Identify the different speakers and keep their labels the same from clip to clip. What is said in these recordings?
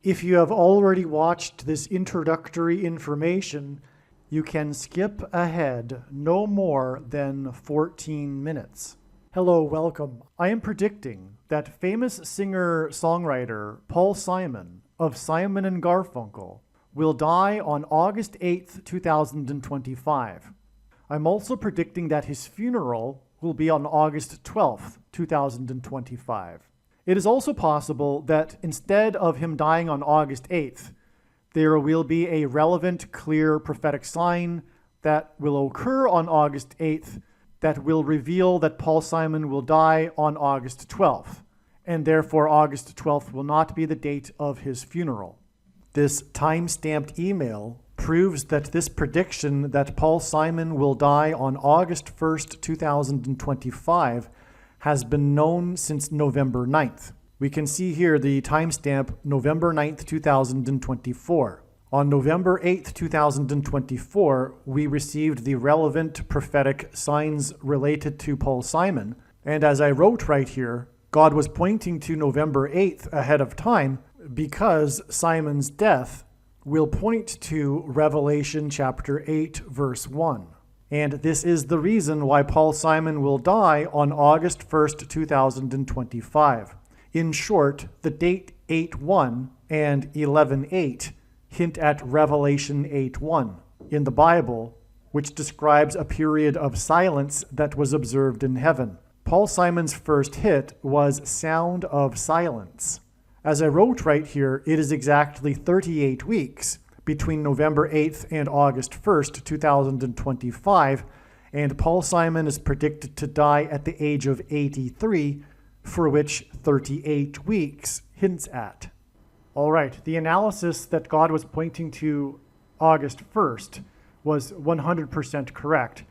Speaker 1: If you have already watched this introductory information, you can skip ahead no more than 14 minutes. Hello, welcome. I am predicting that famous singer-songwriter Paul Simon of Simon and Garfunkel will die on August 8th, 2025. I'm also predicting that his funeral will be on August 12th, 2025. It is also possible that instead of him dying on August 8th, there will be a relevant, clear prophetic sign that will occur on August 8th that will reveal that Paul Simon will die on August 12th, and therefore August 12th will not be the date of his funeral. This time-stamped email proves that this prediction that Paul Simon will die on August 1st, 2025 has been known since November 9th. We can see here the timestamp November 9th, 2024. On November 8th, 2024, we received the relevant prophetic signs related to Paul Simon. And as I wrote right here, God was pointing to November 8th ahead of time because Simon's death will point to Revelation chapter 8, verse 1. And this is the reason why Paul Simon will die on August 1st, 2025. In short, the date 8:1 and 11:8 hint at Revelation 8:1 in the Bible, which describes a period of silence that was observed in heaven. Paul Simon's first hit was Sound of Silence. As I wrote right here, it is exactly 38 weeks between November 8th and August 1st, 2025, and Paul Simon is predicted to die at the age of 83, for which 38 weeks hints at. All right, the analysis that God was pointing to August 1st was 100% correct.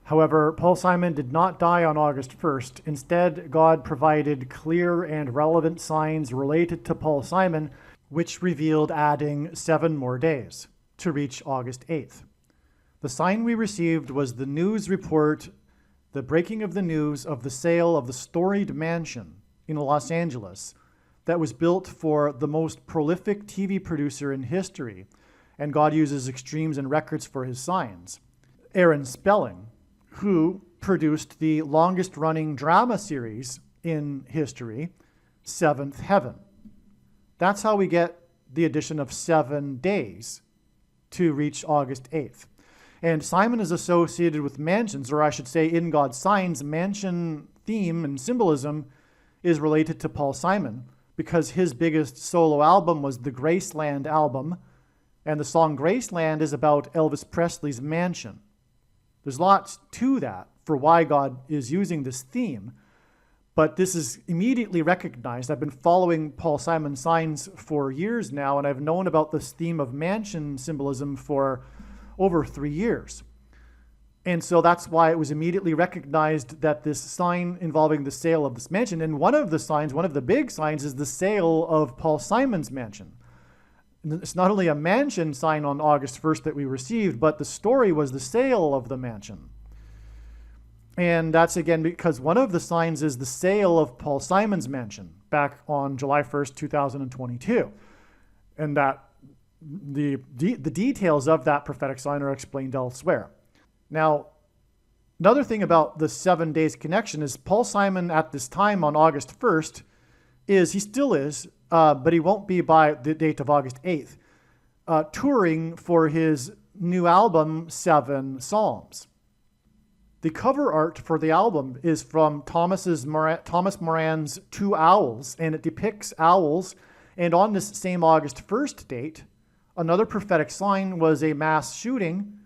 Speaker 1: However, Paul Simon did not die on August 1st. Instead, God provided clear and relevant signs related to Paul Simon, which revealed adding 7 more days to reach August 8th. The sign we received was the news report, the breaking of the news of the sale of the storied mansion in Los Angeles that was built for the most prolific TV producer in history, and God uses extremes and records for his signs. Aaron Spelling, who produced the longest-running drama series in history, Seventh Heaven. That's how we get the addition of 7 days to reach August 8th. And Simon is associated with mansions, or I should say in God's signs, mansion theme and symbolism is related to Paul Simon because his biggest solo album was the Graceland album, and the song Graceland is about Elvis Presley's mansion. There's lots to that for why God is using this theme. But this is immediately recognized. I've been following Paul Simon's signs for years now, and I've known about this theme of mansion symbolism for over 3 years. And so that's why it was immediately recognized that this sign involving the sale of this mansion, and one of the big signs is the sale of Paul Simon's mansion. It's not only a mansion sign on August 1st that we received, but the story was the sale of the mansion. And that's again because one of the signs is the sale of Paul Simon's mansion back on July 1st, 2022. And that the details of that prophetic sign are explained elsewhere. Now, another thing about the 7 days connection is Paul Simon at this time on August 1st he still is, but he won't be by the date of August 8th, touring for his new album, 7 Psalms. The cover art for the album is from Thomas Moran's Two Owls, and it depicts owls. And on this same August 1st date, another prophetic sign was a mass shooting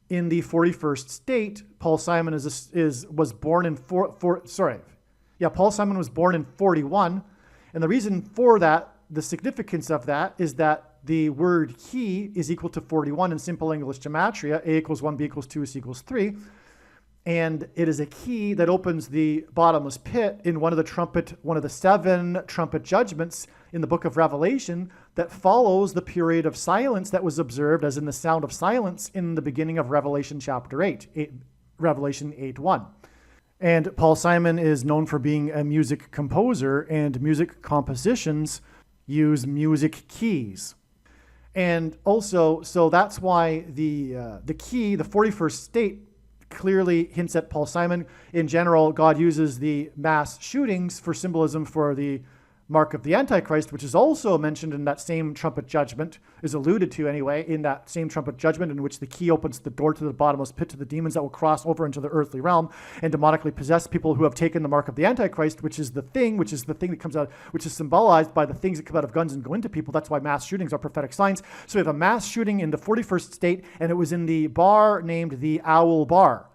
Speaker 1: in the 41st state. Paul Simon was born in Paul Simon was born in 41, and the reason for that, the significance of that, is that the word he is equal to 41 in simple English gematria. A equals 1, B equals 2, C equals 3. And it is a key that opens the bottomless pit in one of the 7 trumpet judgments in the book of Revelation that follows the period of silence that was observed as in the sound of silence in the beginning of Revelation chapter 8, Revelation 8:1. And Paul Simon is known for being a music composer, and music compositions use music keys. And also, so that's why the key, the 41st state, clearly hints at Paul Simon. In general, God uses the mass shootings for symbolism for the mark of the Antichrist, which is also mentioned in that same trumpet judgment, is alluded to anyway, in that same trumpet judgment in which the key opens the door to the bottomless pit to the demons that will cross over into the earthly realm and demonically possess people who have taken the mark of the Antichrist, which is the thing that comes out, which is symbolized by the things that come out of guns and go into people. That's why mass shootings are prophetic signs. So we have a mass shooting in the 41st state, and it was in the bar named the Owl Bar.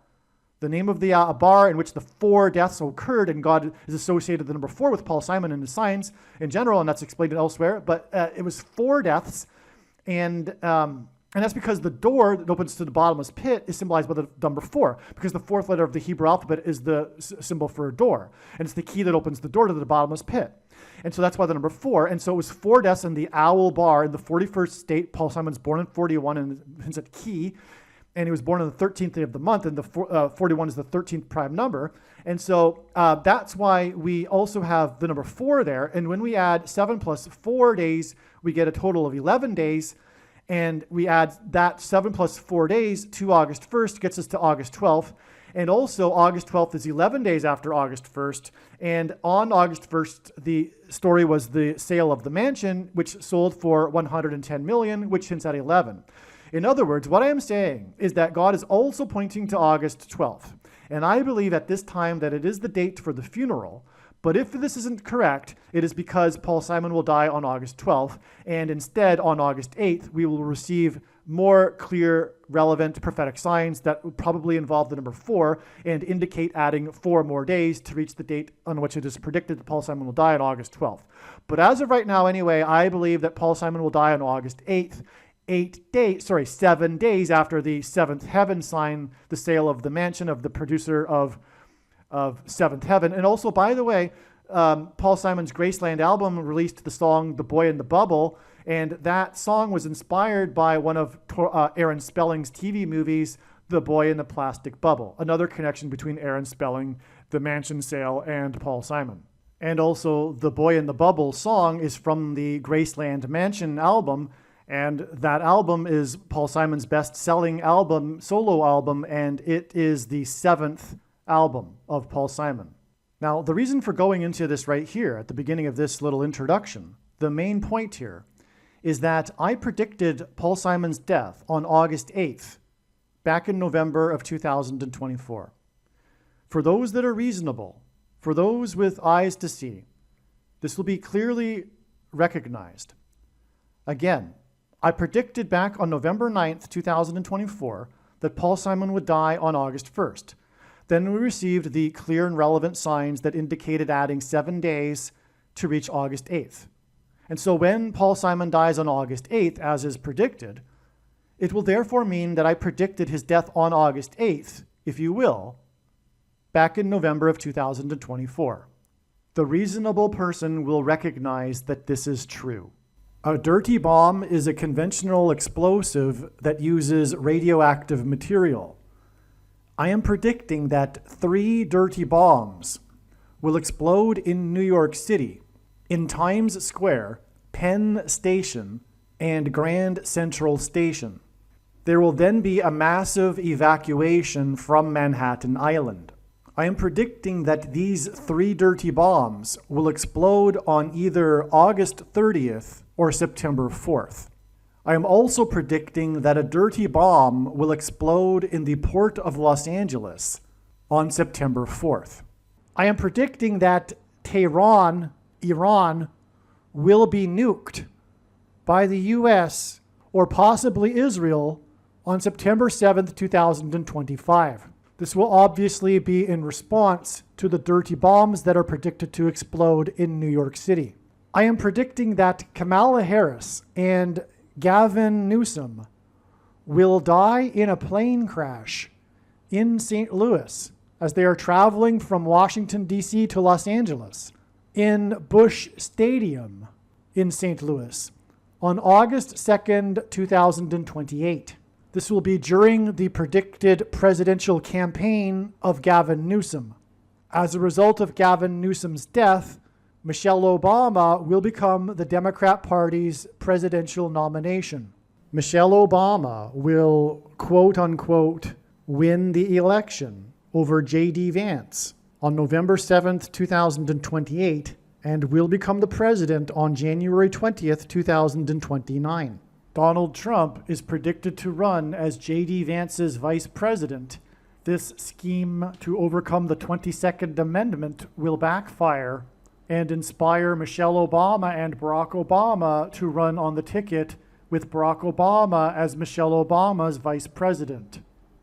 Speaker 1: The name of the bar in which the 4 deaths occurred, and God is associated the number 4 with Paul Simon and his signs in general, and that's explained elsewhere. But it was 4 deaths, and that's because the door that opens to the bottomless pit is symbolized by the number 4, because the 4th letter of the Hebrew alphabet is the symbol for a door, and it's the key that opens the door to the bottomless pit. And so that's why the number 4. And so it was 4 deaths in the Owl Bar in the 41st state. Paul Simon's born in 41, and hints at key. And he was born on the 13th day of the month, and the 41 is the 13th prime number. And so that's why we also have the number 4 there. And when we add 7 plus 4 days, we get a total of 11 days. And we add that 7 plus 4 days to August 1st, gets us to August 12th. And also August 12th is 11 days after August 1st. And on August 1st, the story was the sale of the mansion, which sold for $110 million, which hints at 11. In other words, what I am saying is that God is also pointing to August 12th. And I believe at this time that it is the date for the funeral. But if this isn't correct, it is because Paul Simon will die on August 12th. And instead, on August 8th, we will receive more clear, relevant prophetic signs that will probably involve the number 4 and indicate adding 4 more days to reach the date on which it is predicted that Paul Simon will die on August 12th. But as of right now, anyway, I believe that Paul Simon will die on August 8th. 7 days after the seventh heaven sign the sale of the mansion of the producer of Seventh Heaven. And also, by the way, Paul Simon's Graceland album released the song The Boy in the Bubble, and that song was inspired by one of Aaron Spelling's TV movies, The Boy in the Plastic Bubble. Another connection between Aaron Spelling, the mansion sale, and Paul Simon. And also, The Boy in the Bubble song is from the Graceland Mansion album, and that album is Paul Simon's best-selling album, solo album, and it is the 7th album of Paul Simon. Now, the reason for going into this right here at the beginning of this little introduction, the main point here, is that I predicted Paul Simon's death on August 8th, back in November of 2024. For those that are reasonable, for those with eyes to see, this will be clearly recognized. Again, I predicted back on November 9th, 2024, that Paul Simon would die on August 1st. Then we received the clear and relevant signs that indicated adding 7 days to reach August 8th. And so when Paul Simon dies on August 8th, as is predicted, it will therefore mean that I predicted his death on August 8th, if you will, back in November of 2024. The reasonable person will recognize that this is true. A dirty bomb is a conventional explosive that uses radioactive material. I am predicting that 3 dirty bombs will explode in New York City, in Times Square, Penn Station, and Grand Central Station. There will then be a massive evacuation from Manhattan Island. I am predicting that these 3 dirty bombs will explode on either August 30th or September 4th. I am also predicting that a dirty bomb will explode in the port of Los Angeles on September 4th. I am predicting that Tehran, Iran, will be nuked by the US or possibly Israel on September 7th, 2025. This will obviously be in response to the dirty bombs that are predicted to explode in New York City. I am predicting that Kamala Harris and Gavin Newsom will die in a plane crash in St. Louis as they are traveling from Washington, D.C. to Los Angeles in Busch Stadium in St. Louis on August 2nd, 2028. This will be during the predicted presidential campaign of Gavin Newsom. As a result of Gavin Newsom's death, Michelle Obama will become the Democrat Party's presidential nomination. Michelle Obama will, quote unquote, win the election over J.D. Vance on November 7th, 2028, and will become the president on January 20th, 2029. Donald Trump is predicted to run as J.D. Vance's vice president. This scheme to overcome the 22nd Amendment will backfire and inspire Michelle Obama and Barack Obama to run on the ticket with Barack Obama as Michelle Obama's vice president.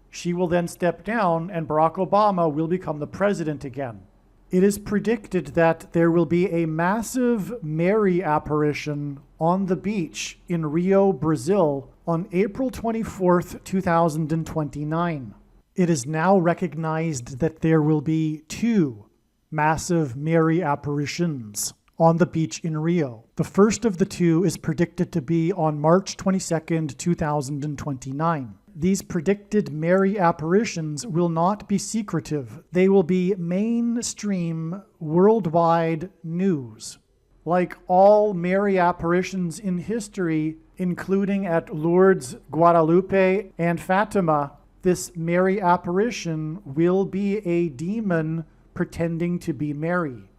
Speaker 1: She will then step down and Barack Obama will become the president again. It is predicted that there will be a massive Mary apparition on the beach in Rio, Brazil on April 24th, 2029. It is now recognized that there will be 2 massive Mary apparitions on the beach in Rio. The first of the 2 is predicted to be on March 22nd, 2029. These predicted Mary apparitions will not be secretive. They will be mainstream, worldwide news. Like all Mary apparitions in history, including at Lourdes, Guadalupe, and Fatima, this Mary apparition will be a demon pretending to be Mary.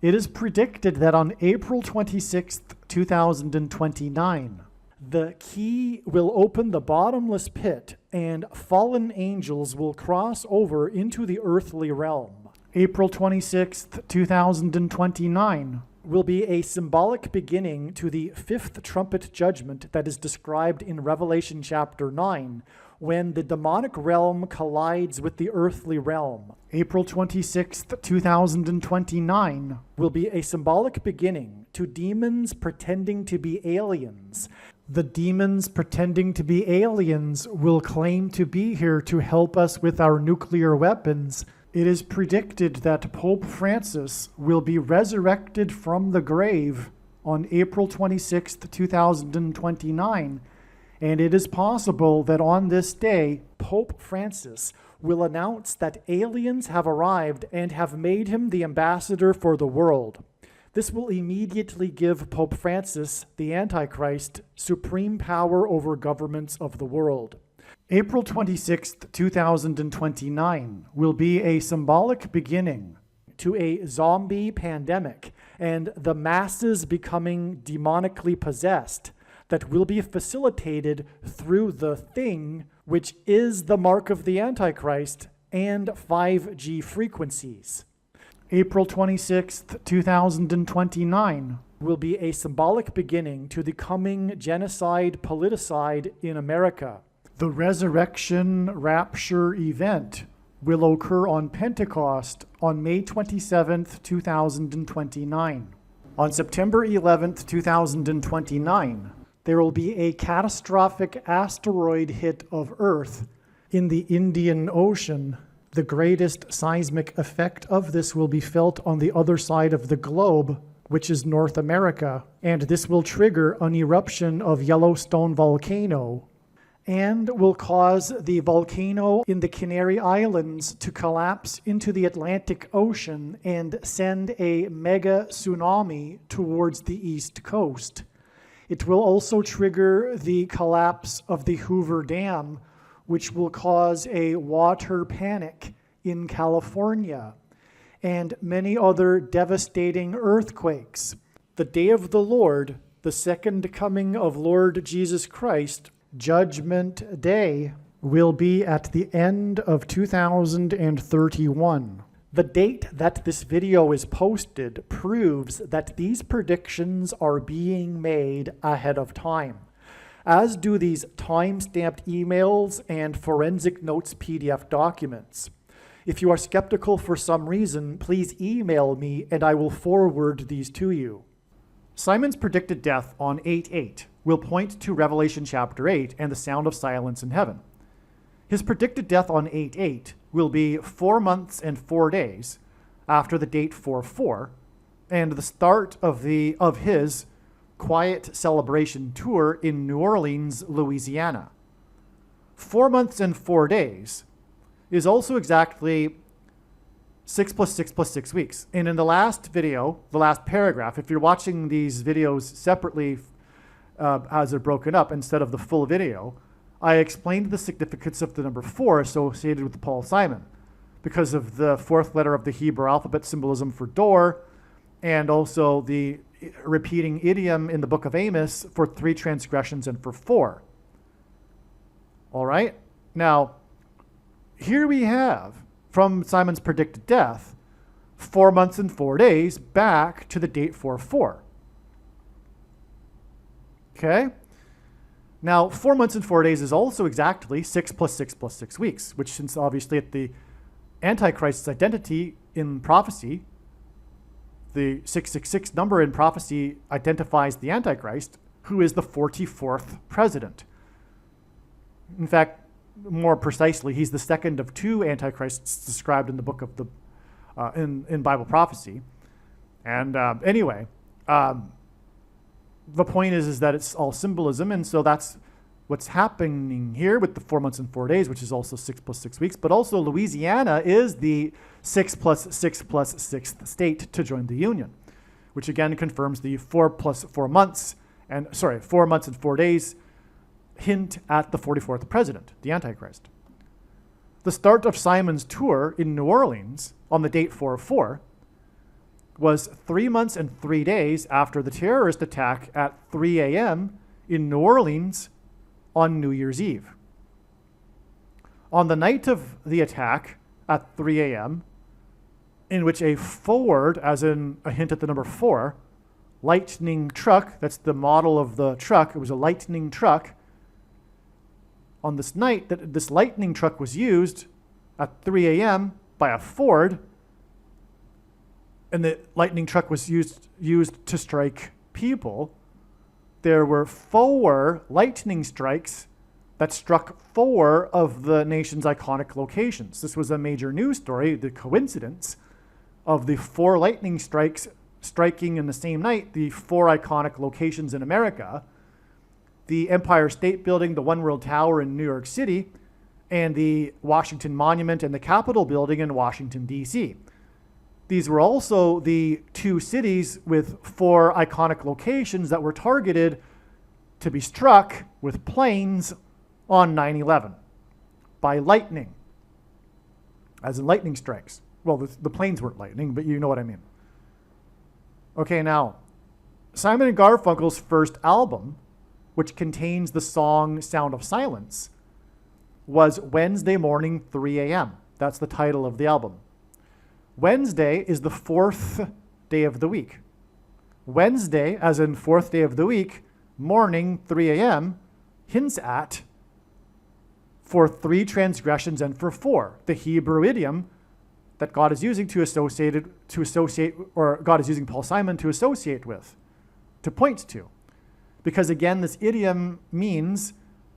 Speaker 1: It is predicted that on April 26th, 2029, the key will open the bottomless pit and fallen angels will cross over into the earthly realm. April 26th, 2029 will be a symbolic beginning to the 5th trumpet judgment that is described in Revelation chapter 9, when the demonic realm collides with the earthly realm. April 26th, 2029 will be a symbolic beginning to demons pretending to be aliens. The demons pretending to be aliens will claim to be here to help us with our nuclear weapons. It is predicted that Pope Francis will be resurrected from the grave on April 26th, 2029, and it is possible that on this day, Pope Francis will announce that aliens have arrived and have made him the ambassador for the world. This will immediately give Pope Francis, the Antichrist, supreme power over governments of the world. April 26th, 2029 will be a symbolic beginning to a zombie pandemic and the masses becoming demonically possessed that will be facilitated through the thing, which is the mark of the Antichrist and 5G frequencies. April 26th, 2029 will be a symbolic beginning to the coming genocide politicide in America. The resurrection rapture event will occur on Pentecost on May 27th, 2029. On September 11th, 2029, there will be a catastrophic asteroid hit of Earth in the Indian Ocean. The greatest seismic effect of this will be felt on the other side of the globe, which is North America, and this will trigger an eruption of Yellowstone volcano and will cause the volcano in the Canary Islands to collapse into the Atlantic Ocean and send a mega tsunami towards the East Coast. It will also trigger the collapse of the Hoover Dam, which will cause a water panic in California, and many other devastating earthquakes. The day of the Lord, the second coming of Lord Jesus Christ, Judgment Day, will be at the end of 2031. The date that this video is posted proves that these predictions are being made ahead of time, as do these time-stamped emails and forensic notes PDF documents. If you are skeptical for some reason, please email me and I will forward these to you. Simon's predicted death on 8/8 will point to Revelation chapter 8 and the sound of silence in heaven. His predicted death on 8/8 will be 4 months and 4 days after the date 4/4 and the start of his quiet celebration tour in New Orleans, Louisiana. 4 months and 4 days is also exactly 6 plus 6 plus 6 weeks. And in the last video, the last paragraph, if you're watching these videos separately as they're broken up instead of the full video, I explained the significance of the number 4 associated with Paul Simon because of the fourth letter of the Hebrew alphabet symbolism for door, and also the repeating idiom in the book of Amos for 3 transgressions and for 4. All right? Now, here we have, from Simon's predicted death, 4 months and 4 days back to the date 4/4. Okay? Now, 4 months and 4 days is also exactly 6 plus 6 plus 6 weeks, which, since obviously at the Antichrist's identity in prophecy, the 666 number in prophecy identifies the Antichrist, who is the 44th president. In fact, more precisely, he's the second of 2 antichrists described in the book of the in Bible prophecy. And anyway, the point is that it's all symbolism, and so that's what's happening here with the 4 months and 4 days, which is also 6 plus 6 weeks. But also Louisiana is the 6 plus 6 plus 6th state to join the Union, which again confirms the 4 plus 4 months and 4 months and 4 days hint at the 44th president, the Antichrist. The start of Simon's tour in New Orleans on the date 4/4 was 3 months and 3 days after the terrorist attack at 3 a.m. in New Orleans on New Year's Eve. On the night of the attack at 3 a.m., in which a Ford, as in a hint at the number 4, lightning truck, that's the model of the truck, it was a lightning truck. On this night that this lightning truck was used at 3 a.m. by a Ford, and the lightning truck was used to strike people, there were 4 lightning strikes that struck 4 of the nation's iconic locations. This was a major news story, the coincidence of the 4 lightning strikes striking in the same night, the 4 iconic locations in America: the Empire State Building, the One World Tower in New York City, and the Washington Monument and the Capitol Building in Washington, D.C. These were also the 2 cities with 4 iconic locations that were targeted to be struck with planes on 9/11 by lightning, as in lightning strikes. Well, the planes weren't lightning, but you know what I mean. Okay, now, Simon and Garfunkel's first album, which contains the song Sound of Silence, was Wednesday Morning 3 a.m. That's the title of the album. Wednesday is the 4th day of the week. Wednesday, as in 4th day of the week, morning 3 a.m., hints at for 3 transgressions and for 4, the Hebrew idiom that God is using God is using Paul Simon to associate with, to point to. Because again, this idiom means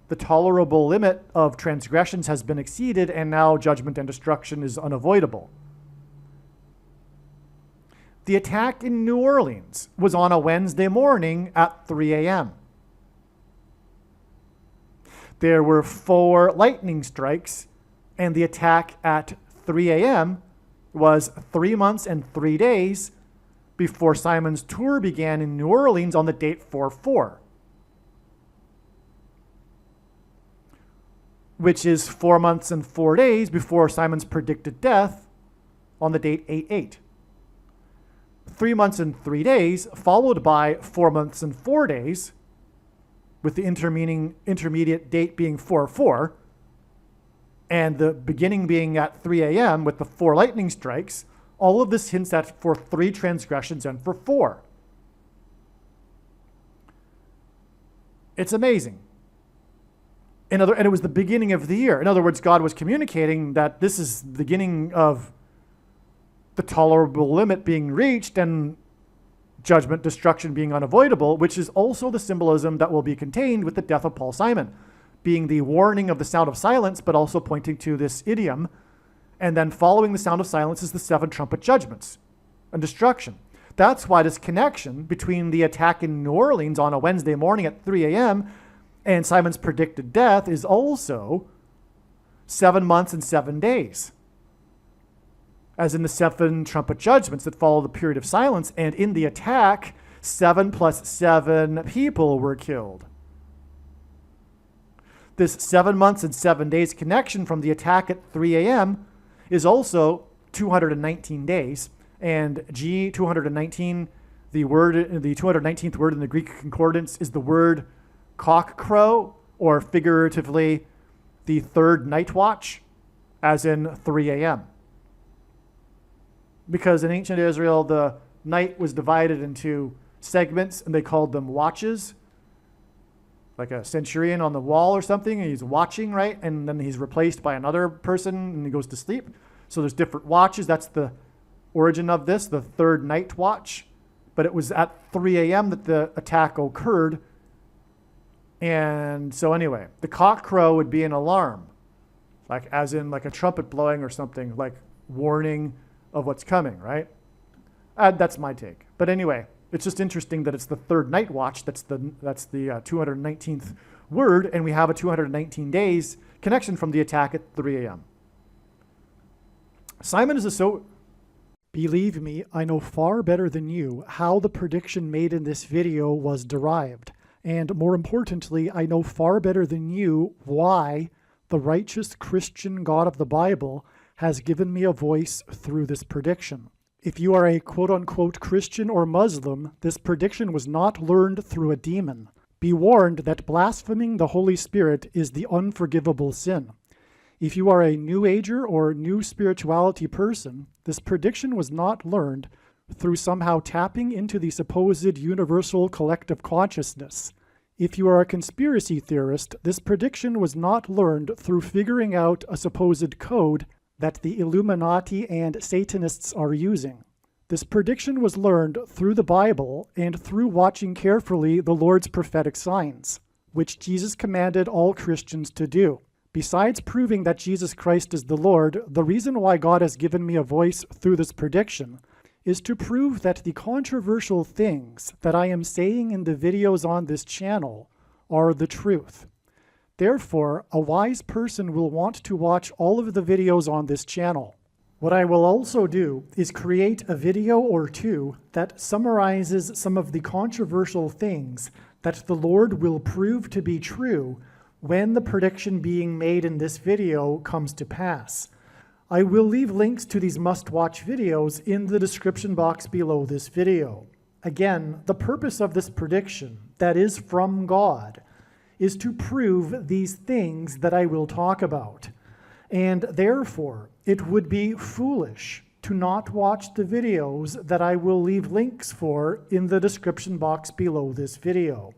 Speaker 1: the tolerable limit of transgressions has been exceeded, and now judgment and destruction is unavoidable. The attack in New Orleans was on a Wednesday morning at 3 a.m. There were 4 lightning strikes, and the attack at 3 a.m. was 3 months and 3 days before Simon's tour began in New Orleans on the date 4/4, which is 4 months and 4 days before Simon's predicted death on the date 8/8. 3 months and 3 days, followed by 4 months and 4 days, with the intermediate date being 4/4, and the beginning being at 3 a.m. with the 4 lightning strikes. All of this hints at for 3 transgressions and for 4. It's amazing. And it was the beginning of the year. In other words, God was communicating that this is the beginning of the tolerable limit being reached and judgment, destruction being unavoidable, which is also the symbolism that will be contained with the death of Paul Simon, being the warning of the sound of silence, but also pointing to this idiom. And then following the sound of silence is the 7 trumpet judgments and destruction. That's why this connection between the attack in New Orleans on a Wednesday morning at 3 a.m. and Simon's predicted death is also 7 months and 7 days. as in the 7 trumpet judgments that follow the period of silence. And in the attack, 7 plus 7 people were killed. This 7 months and 7 days connection from the attack at 3 a.m. is also 219 days. And G, 219, the 219th word in the Greek concordance is the word cock crow, or figuratively the third night watch, as in 3 a.m. Because in ancient Israel, the night was divided into segments, and they called them watches. Like a centurion on the wall or something, and he's watching, right? And then he's replaced by another person, and he goes to sleep. So there's different watches. That's the origin of this, the third night watch. But it was at 3 a.m. that the attack occurred. And so anyway, the cock crow would be an alarm, like as in like a trumpet blowing or something, like warning of what's coming, right? That's my take. But anyway, it's just interesting that it's the third night watch. That's the 219th word, and we have a 219 days connection from the attack at 3 a.m. Simon is a so... Believe me, I know far better than you how the prediction made in this video was derived. And more importantly, I know far better than you why the righteous Christian God of the Bible has given me a voice through this prediction. If you are a quote-unquote Christian or Muslim, this prediction was not learned through a demon. Be warned that blaspheming the Holy Spirit is the unforgivable sin. If you are a New Ager or New Spirituality person, this prediction was not learned through somehow tapping into the supposed universal collective consciousness. If you are a conspiracy theorist, this prediction was not learned through figuring out a supposed code that the Illuminati and Satanists are using. This prediction was learned through the Bible and through watching carefully the Lord's prophetic signs, which Jesus commanded all Christians to do. Besides proving that Jesus Christ is the Lord, the reason why God has given me a voice through this prediction is to prove that the controversial things that I am saying in the videos on this channel are the truth. Therefore, a wise person will want to watch all of the videos on this channel. What I will also do is create a video or two that summarizes some of the controversial things that the Lord will prove to be true when the prediction being made in this video comes to pass. I will leave links to these must-watch videos in the description box below this video. Again, the purpose of this prediction, that is from God, is to prove these things that I will talk about. And therefore, it would be foolish to not watch the videos that I will leave links for in the description box below this video.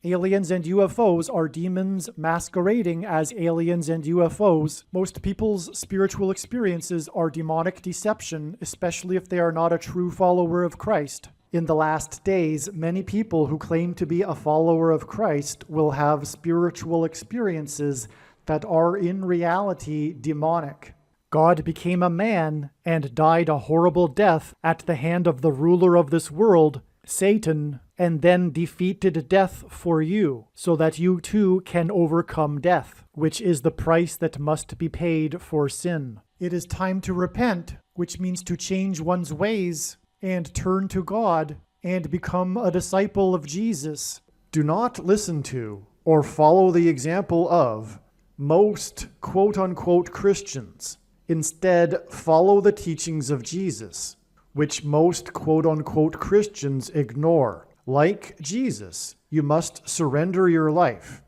Speaker 1: Aliens and UFOs are demons masquerading as aliens and UFOs. Most people's spiritual experiences are demonic deception, especially if they are not a true follower of Christ. In the last days, many people who claim to be a follower of Christ will have spiritual experiences that are in reality demonic. God became a man and died a horrible death at the hand of the ruler of this world, Satan, and then defeated death for you, so that you too can overcome death, which is the price that must be paid for sin. It is time to repent, which means to change one's ways and turn to God and become a disciple of Jesus. Do not listen to or follow the example of most quote-unquote Christians. Instead, follow the teachings of Jesus, which most quote-unquote Christians ignore. Like Jesus, you must surrender your life.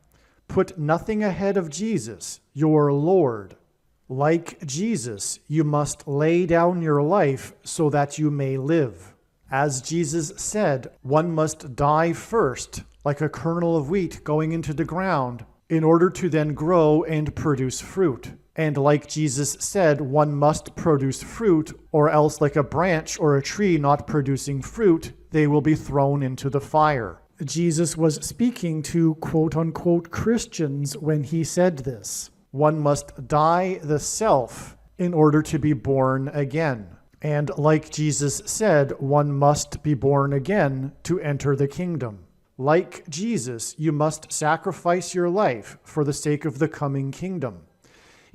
Speaker 1: Put nothing ahead of Jesus, your Lord. Like Jesus, you must lay down your life so that you may live. As Jesus said, one must die first, like a kernel of wheat going into the ground, in order to then grow and produce fruit. And like Jesus said, one must produce fruit, or else like a branch or a tree not producing fruit, they will be thrown into the fire. Jesus was speaking to quote-unquote Christians when he said this. One must die the self in order to be born again. And like Jesus said, one must be born again to enter the kingdom. Like Jesus, you must sacrifice your life for the sake of the coming kingdom.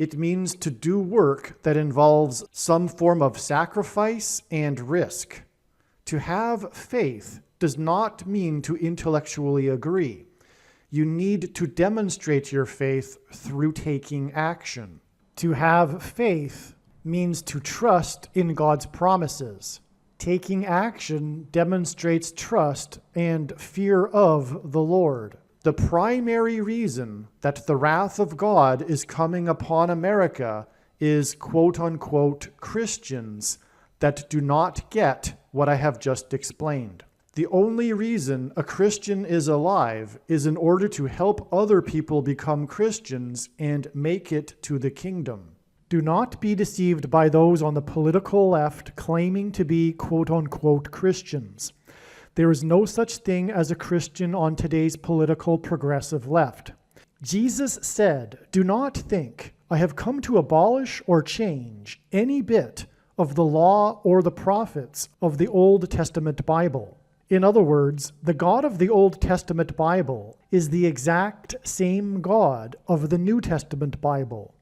Speaker 1: It means to do work that involves some form of sacrifice and risk. To have faith does not mean to intellectually agree. You need to demonstrate your faith through taking action. To have faith means to trust in God's promises. Taking action demonstrates trust and fear of the Lord. The primary reason that the wrath of God is coming upon America is quote-unquote Christians that do not get what I have just explained. The only reason a Christian is alive is in order to help other people become Christians and make it to the kingdom. Do not be deceived by those on the political left claiming to be quote-unquote Christians. There is no such thing as a Christian on today's political progressive left. Jesus said, "Do not think I have come to abolish or change any bit of the law or the prophets of the Old Testament Bible." In other words, the God of the Old Testament Bible is the exact same God of the New Testament Bible.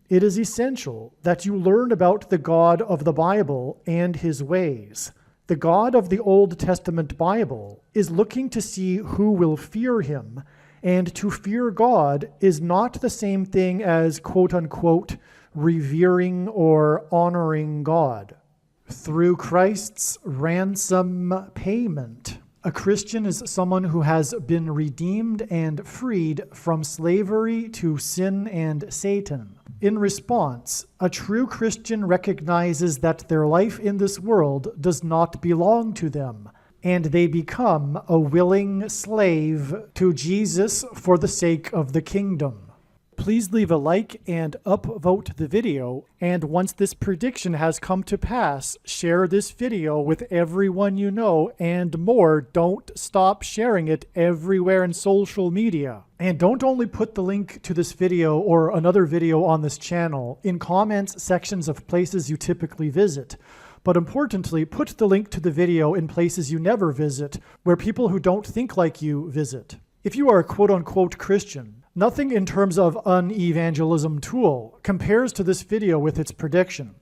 Speaker 1: It is essential that you learn about the God of the Bible and his ways. The God of the Old Testament Bible is looking to see who will fear him, and to fear God is not the same thing as quote-unquote revering or honoring God. Through Christ's ransom payment, a Christian is someone who has been redeemed and freed from slavery to sin and Satan. In response, a true Christian recognizes that their life in this world does not belong to them, and they become a willing slave to Jesus for the sake of the kingdom. Please leave a like and upvote the video, and once this prediction has come to pass, share this video with everyone you know, and more, don't stop sharing it everywhere in social media. And don't only put the link to this video or another video on this channel in comments sections of places you typically visit, but importantly, put the link to the video in places you never visit, where people who don't think like you visit. If you are a quote-unquote Christian, nothing in terms of an evangelism tool compares to this video with its prediction.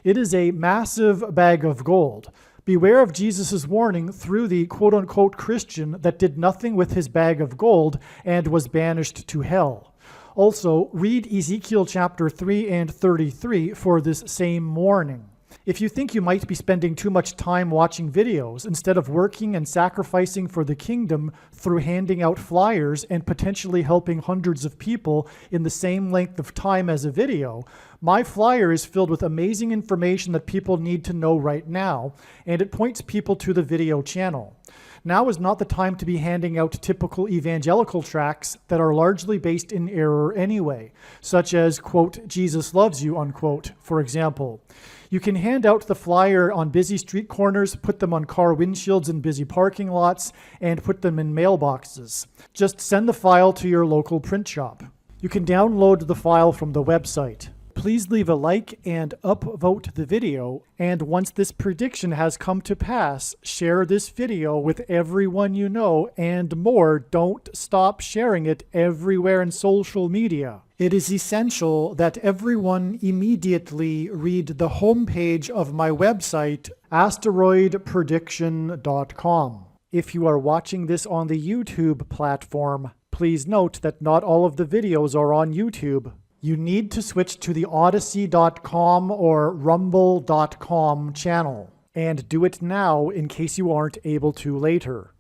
Speaker 1: It is a massive bag of gold. Beware of Jesus' warning through the quote-unquote Christian that did nothing with his bag of gold and was banished to hell. Also, read Ezekiel chapter 3 and 33 for this same warning. If you think you might be spending too much time watching videos instead of working and sacrificing for the kingdom through handing out flyers and potentially helping hundreds of people in the same length of time as a video, my flyer is filled with amazing information that people need to know right now, and it points people to the video channel. Now is not the time to be handing out typical evangelical tracts that are largely based in error anyway, such as, quote, Jesus loves you, unquote, for example. You can hand out the flyer on busy street corners, put them on car windshields in busy parking lots, and put them in mailboxes. Just send the file to your local print shop. You can download the file from the website. Please leave a like and upvote the video, and once this prediction has come to pass, share this video with everyone you know, and more, don't stop sharing it everywhere in social media. It is essential that everyone immediately read the homepage of my website, asteroidprediction.com. If you are watching this on the YouTube platform, please note that not all of the videos are on YouTube. You need to switch to the Odyssey.com or Rumble.com channel, and do it now in case you aren't able to later.